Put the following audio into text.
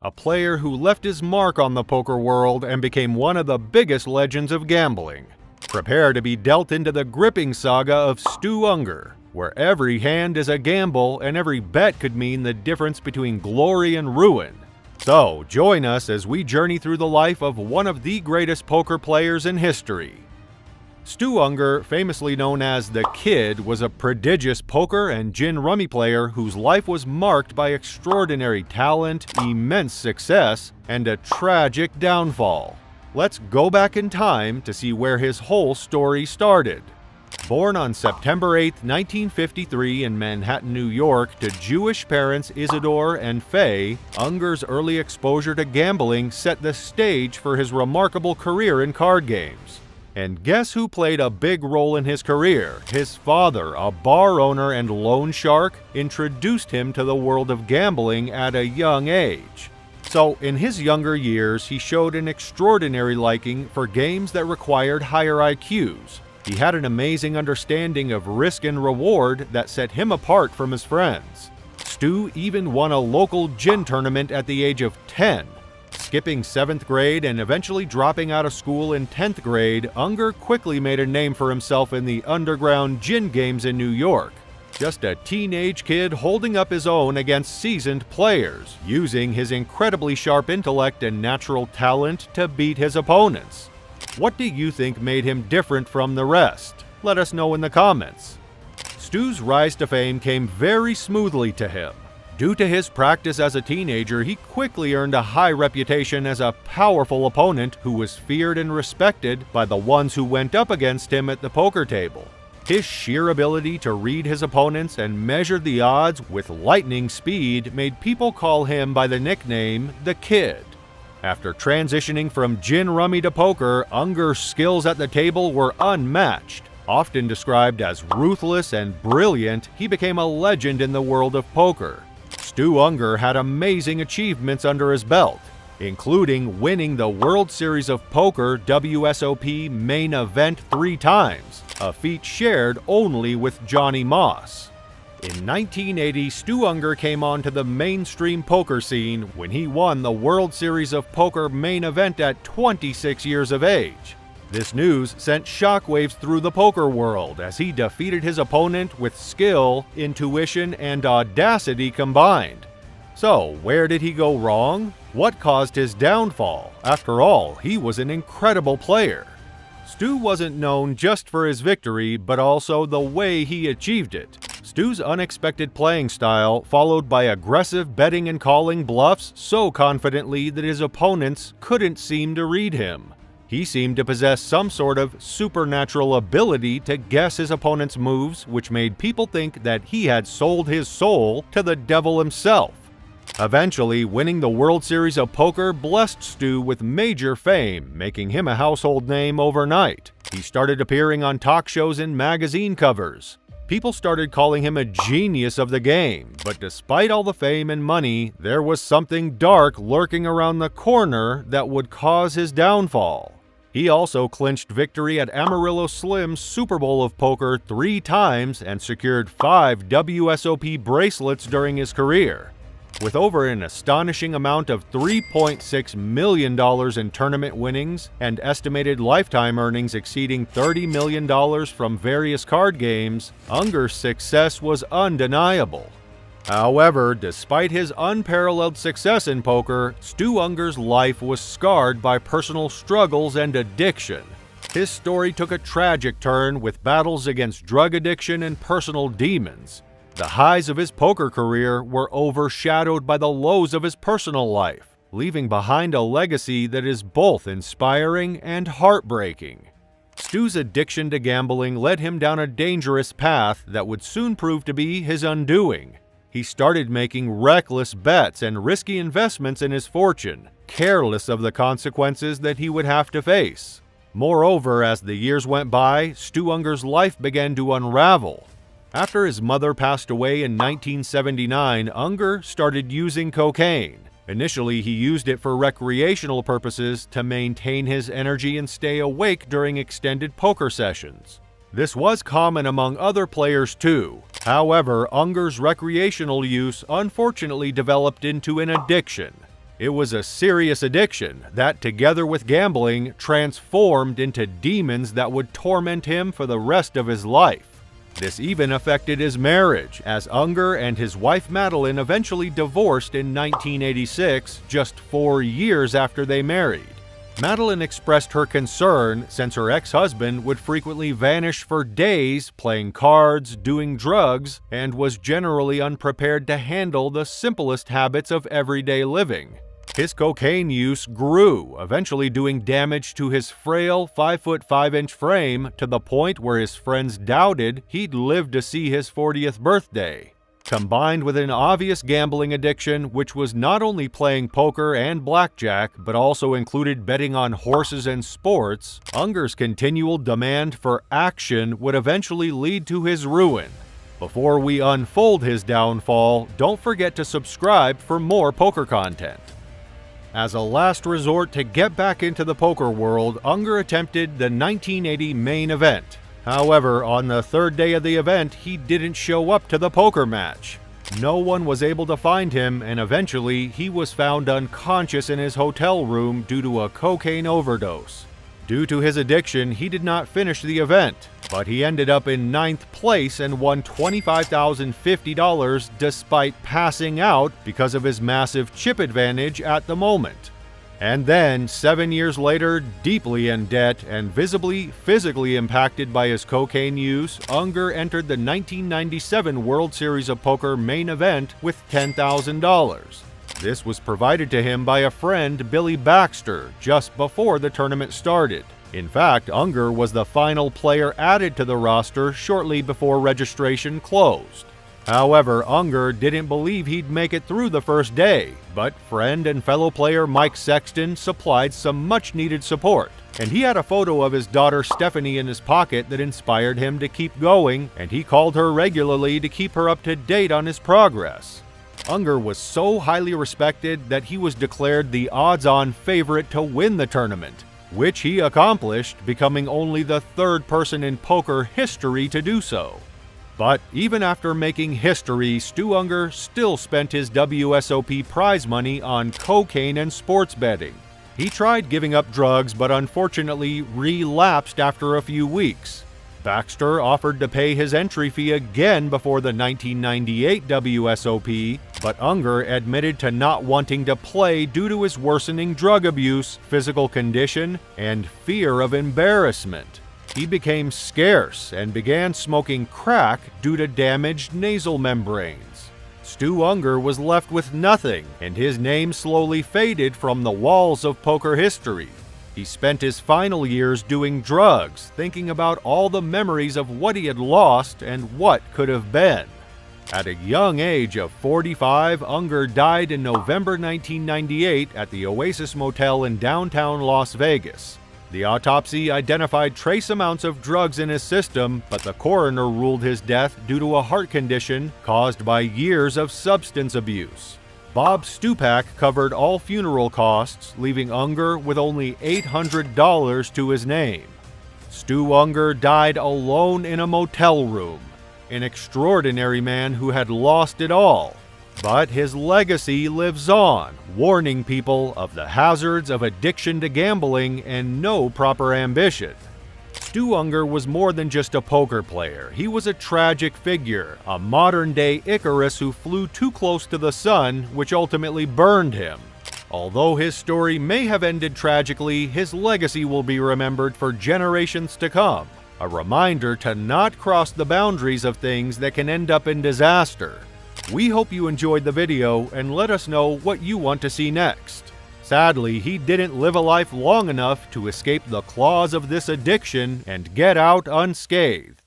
a player who left his mark on the poker world and became one of the biggest legends of gambling. Prepare to be dealt into the gripping saga of Stu Ungar, where every hand is a gamble and every bet could mean the difference between glory and ruin. So, join us as we journey through the life of one of the greatest poker players in history. Stu Ungar, famously known as The Kid, was a prodigious poker and gin rummy player whose life was marked by extraordinary talent, immense success, and a tragic downfall. Let's go back in time to see where his whole story started. Born on September 8, 1953 in Manhattan, New York, to Jewish parents Isidore and Faye, Ungar's early exposure to gambling set the stage for his remarkable career in card games. And guess who played a big role in his career? His father, a bar owner and loan shark, introduced him to the world of gambling at a young age. So, in his younger years, he showed an extraordinary liking for games that required higher IQs. He had an amazing understanding of risk and reward that set him apart from his friends. Stu even won a local gin tournament at the age of 10. Skipping 7th grade and eventually dropping out of school in 10th grade, Ungar quickly made a name for himself in the underground gin games in New York. Just a teenage kid holding up his own against seasoned players, using his incredibly sharp intellect and natural talent to beat his opponents. What do you think made him different from the rest? Let us know in the comments. Stu's rise to fame came very smoothly to him. Due to his practice as a teenager, he quickly earned a high reputation as a powerful opponent who was feared and respected by the ones who went up against him at the poker table. His sheer ability to read his opponents and measure the odds with lightning speed made people call him by the nickname The Kid. After transitioning from gin rummy to poker, Ungar's skills at the table were unmatched. Often described as ruthless and brilliant, he became a legend in the world of poker. Stu Ungar had amazing achievements under his belt, including winning the World Series of Poker WSOP main event 3 times, a feat shared only with Johnny Moss. In 1980, Stu Ungar came onto the mainstream poker scene when he won the World Series of Poker main event at 26 years of age. This news sent shockwaves through the poker world as he defeated his opponent with skill, intuition, and audacity combined. So, where did he go wrong? What caused his downfall? After all, he was an incredible player. Stu wasn't known just for his victory, but also the way he achieved it. Stu's unexpected playing style, followed by aggressive betting and calling bluffs so confidently that his opponents couldn't seem to read him. He seemed to possess some sort of supernatural ability to guess his opponent's moves, which made people think that he had sold his soul to the devil himself. Eventually, winning the World Series of Poker blessed Stu with major fame, making him a household name overnight. He started appearing on talk shows and magazine covers. People started calling him a genius of the game, but despite all the fame and money, there was something dark lurking around the corner that would cause his downfall. He also clinched victory at Amarillo Slim's Super Bowl of Poker 3 times and secured 5 WSOP bracelets during his career. With over an astonishing amount of $3.6 million in tournament winnings and estimated lifetime earnings exceeding $30 million from various card games, Ungar's success was undeniable. However, despite his unparalleled success in poker, Stu Ungar's life was scarred by personal struggles and addiction. His story took a tragic turn with battles against drug addiction and personal demons. The highs of his poker career were overshadowed by the lows of his personal life, leaving behind a legacy that is both inspiring and heartbreaking. Stu's addiction to gambling led him down a dangerous path that would soon prove to be his undoing. He started making reckless bets and risky investments in his fortune, careless of the consequences that he would have to face. Moreover, as the years went by, Stu Ungar's life began to unravel. After his mother passed away in 1979, Ungar started using cocaine. Initially, he used it for recreational purposes to maintain his energy and stay awake during extended poker sessions. This was common among other players too. However, Ungar's recreational use unfortunately developed into an addiction. It was a serious addiction that, together with gambling, transformed into demons that would torment him for the rest of his life. This even affected his marriage, as Ungar and his wife Madeline eventually divorced in 1986, just 4 years after they married. Madeline expressed her concern since her ex-husband would frequently vanish for days playing cards, doing drugs, and was generally unprepared to handle the simplest habits of everyday living. His cocaine use grew, eventually doing damage to his frail 5'5" frame to the point where his friends doubted he'd live to see his 40th birthday. Combined with an obvious gambling addiction, which was not only playing poker and blackjack, but also included betting on horses and sports, Ungar's continual demand for action would eventually lead to his ruin. Before we unfold his downfall, don't forget to subscribe for more poker content. As a last resort to get back into the poker world, Ungar attempted the 1980 main event. However, on the third day of the event, he didn't show up to the poker match. No one was able to find him, and eventually he was found unconscious in his hotel room due to a cocaine overdose. Due to his addiction, he did not finish the event, but he ended up in 9th place and won $25,050 despite passing out because of his massive chip advantage at the moment. And then, 7 years later, deeply in debt and visibly physically impacted by his cocaine use, Ungar entered the 1997 World Series of Poker main event with $10,000. This was provided to him by a friend, Billy Baxter, just before the tournament started. In fact, Ungar was the final player added to the roster shortly before registration closed. However, Ungar didn't believe he'd make it through the first day, but friend and fellow player Mike Sexton supplied some much-needed support, and he had a photo of his daughter Stephanie in his pocket that inspired him to keep going, and he called her regularly to keep her up to date on his progress. Ungar was so highly respected that he was declared the odds-on favorite to win the tournament, which he accomplished, becoming only the third person in poker history to do so. But even after making history, Stu Ungar still spent his WSOP prize money on cocaine and sports betting. He tried giving up drugs, but unfortunately relapsed after a few weeks. Baxter offered to pay his entry fee again before the 1998 WSOP, but Ungar admitted to not wanting to play due to his worsening drug abuse, physical condition, and fear of embarrassment. He became scarce and began smoking crack due to damaged nasal membranes. Stu Ungar was left with nothing, and his name slowly faded from the walls of poker history. He spent his final years doing drugs, thinking about all the memories of what he had lost and what could have been. At a young age of 45, Ungar died in November 1998 at the Oasis Motel in downtown Las Vegas. The autopsy identified trace amounts of drugs in his system, but the coroner ruled his death due to a heart condition caused by years of substance abuse. Bob Stupak covered all funeral costs, leaving Ungar with only $800 to his name. Stu Ungar died alone in a motel room, an extraordinary man who had lost it all. But his legacy lives on, warning people of the hazards of addiction to gambling and no proper ambition. Stu Ungar was more than just a poker player. He was a tragic figure, a modern-day Icarus who flew too close to the sun, which ultimately burned him. Although his story may have ended tragically, his legacy will be remembered for generations to come, a reminder to not cross the boundaries of things that can end up in disaster. We hope you enjoyed the video and let us know what you want to see next. Sadly, he didn't live a life long enough to escape the claws of this addiction and get out unscathed.